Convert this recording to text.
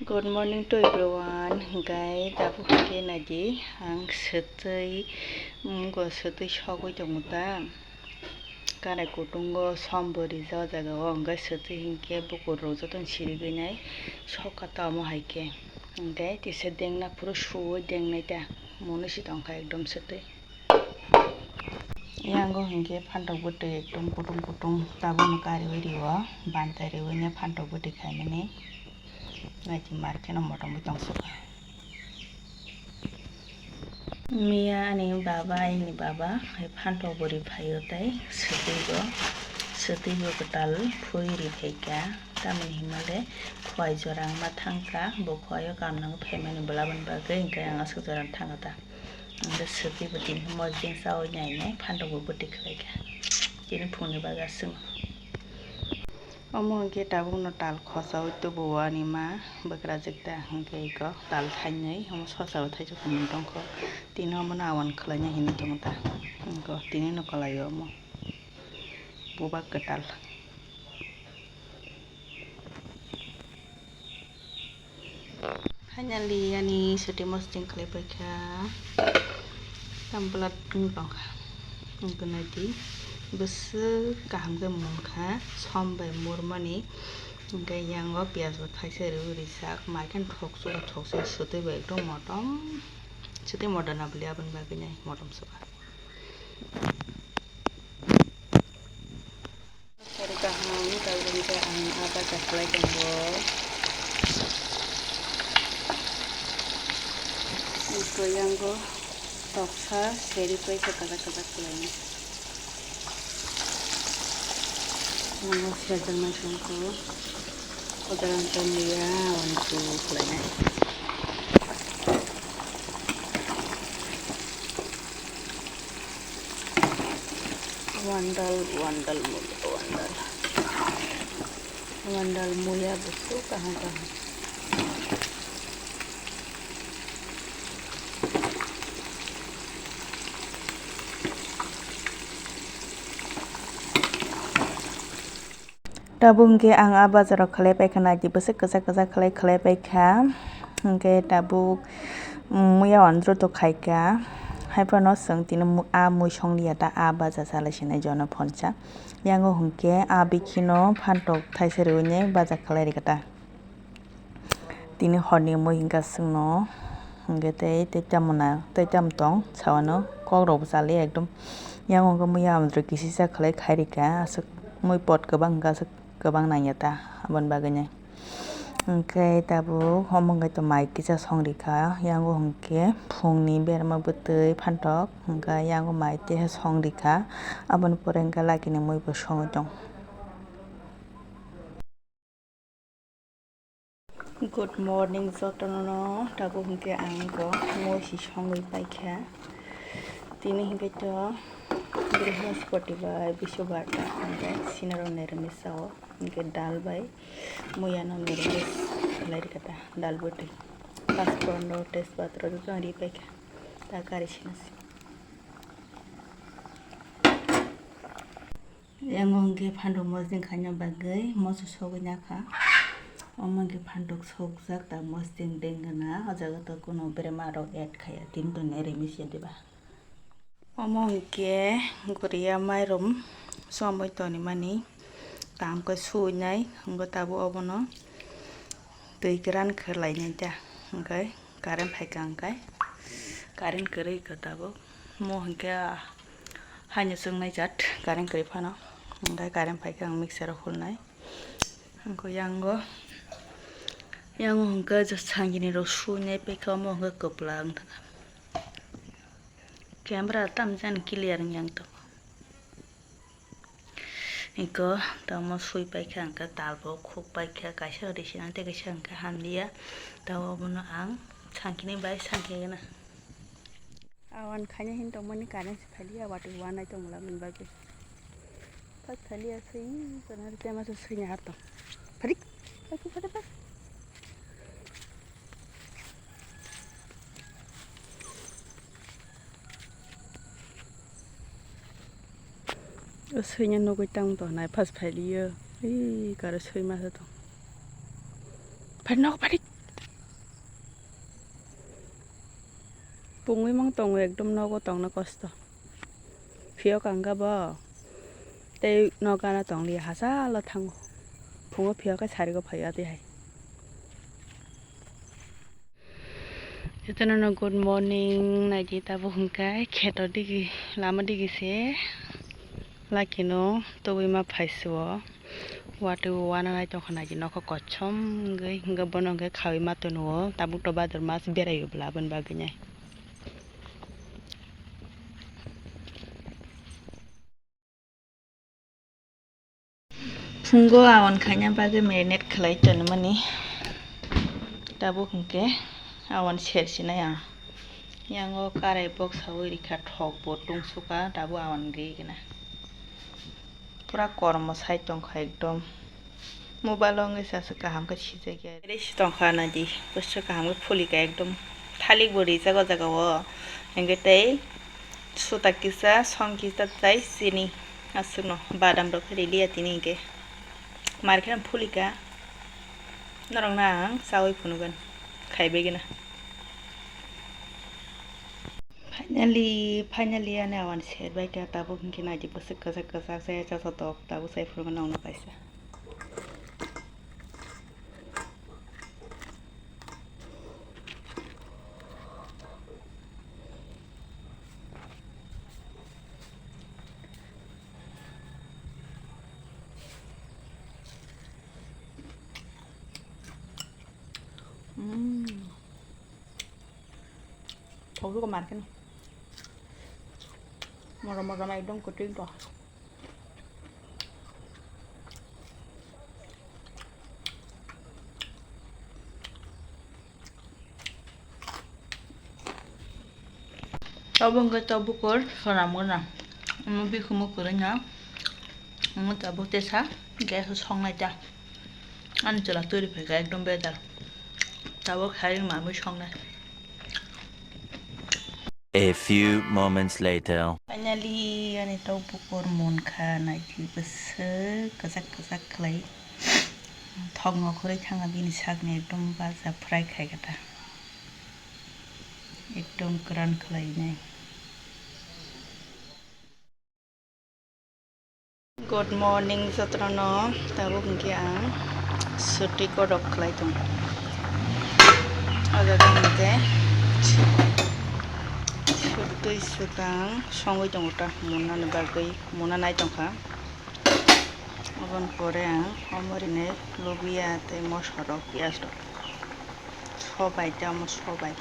Good morning to everyone. Guys, dapat kita naji ang setai mungko setai shogoi jongta. Karena kutunggo sambori jaga angga setai hingke buku rojo tong sirigi nai shokata mo haike. Guys, di sedeng na puro shuo deng nai ta monusi tongka ekdom setai. Yang go hingke phantok bute ekdom putung tabu makari wiriwa bantai rewanya phantok bute kainane. Ngaji markena motong suka. Mia ani baba hai phantok bori phayo tai setigo Kwtal phuiri phaika tamoni himale khwai jorang ma thangka bo khwayo kamnang phaimani belaban bagai hingkai ang asuk jorang thangata ande setigo tin mojing sawo nyai phantok bo boti khlaika tin phune baga sung Omo hingke tabuk no tal khosao Tobukha ni ma bakra jekta hingke ko tal thainai omo sosao thaijak kumun tongkho tino omo awan khlaina hini tongta ko tini no kalayo omo buba Kwtal finally yani suti mosting khlai paikha tambulat tongkha ngkonati besok kaham ke mungkha sombai murmani hingkai yango pias bo thaise rijak maikan thoksu sutai ba ekdom motom sutai modana beli aban bagai nai motom soka sari kaham tabung ke ang apa kaklai jengbo iko yango toksa seri paisa kaza kelaini Namo siajar masungku Kodaran Riya untuk lainnya wandal mulia besok kahang Tabung ke ang bazaro khalai paikha naji besok kajak khalai paikha hingke tabuk muya andro to khaika haifano sung tino mui songlia ta baza salai jona poncha yango hingke bikino phantok thaise rewine baza khalai rikata tini horni mui hingka sungno hingke tei tamtong sawano kogrok jali ekdom yango hingke muya andro kisisa khalai khairika asuk mui pot kobang hingka asuk kobang naiyata abon bagai nai hingkai tabuk omo hingkai to mai kisa songrika yango hingke phungni berma bwtui phantok hingkai yango mai teha songrika aboni pore hingke Lacky ni mui bo songoi tong Good morning jotono tabuk hingke ang go mui si songoi paikha tini hingkai to Bihaspotibar Biswabarta hingkai sinaro niramis sao hingkai dal bai muyano niramis khalai rikata dal butui pasporno tespatra jo ri paikha ta kari sinasi yango hingke phantok mojing khaina bagai moso sogoi nakha omo hingke phantok sogjak ta mojing dengana o jaga to kono berema rok add khaya tin to niramis yadiba Omo hingke Riya mairum somoi tonimani kam ko suinai hingke tabu obono tui gran khlainai ta hingkai current phaika hingkai current kwrwi ko tabu mo hingke haino sungnai jat current kwrwi phano hingkai current phaika ang mixer o hulnai hingke yango hingke sangini rok suinai paikha omo hingke kopla wngtaka camera tamjan clear yang to iko tamo sui paikha hingke talbo khuk paikha kaisa risina te kaisa hingke hamliya tabo bono ang sangkini bai sangkegena awan khanya hin tongmani current phaliya wati wanai tongla min bagi pas phaliya sei tonar tema so seinya harto pharik pharik Seinya nogoi tang to nai pas phaliya karo sei ma to pharik Pungui mang tongu ekdom nogo tongna kosto. Phio kanga ba. Tei nogana tongli hasa la thango. Pungo phio ka sari ko phaya de hai. Itana no good morning naji tabu hungkai kheto digi lama digi se. Lacky no Bagui Makhaka phaiswo. Watu wana nai tong khana ji noko kochom gai hinga bono gai khawi mato no tabuk to badar mas berai bla ban baganya. Fungo awan khanya bagui marinate khlai ton mani. Tabuk hungke awan shersi na ya. Yango karai box hawi rikha thok bo tungsuka tabu awan gena. Pura kormo sai tong kha ekdom. Mobile ong isa sa kaham ka chise kya. Resh tong kha na di. Pusta kaham ka phuli ka ekdom. Thalik bori jaga jaga wo. Henge tei suta kisa song kisa tai sini. Asukno badam rok ready atini ke. Market phuli ka. Norok na sawi phunugan. Khaibe gena. Finally ane awan share bai ta tabu hingke na ji busuk kasak saya cha tok tabu sai phunugan nong na kaisa. Thấu có mặt cái này mà này đông có trứng rồi tao bưng cái tao bút cối sao làm cái nào mà biết không có cửa nhá mà tao bút tê sát cái số xong này cha ăn chỉ là tôi đi phải cái đông bê tao tao bút khai mà mới xong này. A few moments later. Finally, ani tau pukor mon kha nai thi bese kazak klai thong ngo khore thanga bini sak ne ekdom baza fry khai gata ekdom kran khlai nai. Good morning satrano tabu hingke ang suti ko rok khlai tong ada dangte Tui sukang songoi tong uta muna ne bagui muna nai tong kha abon pore ang omorine lobia te mosoro pias do sobai ta mo sobai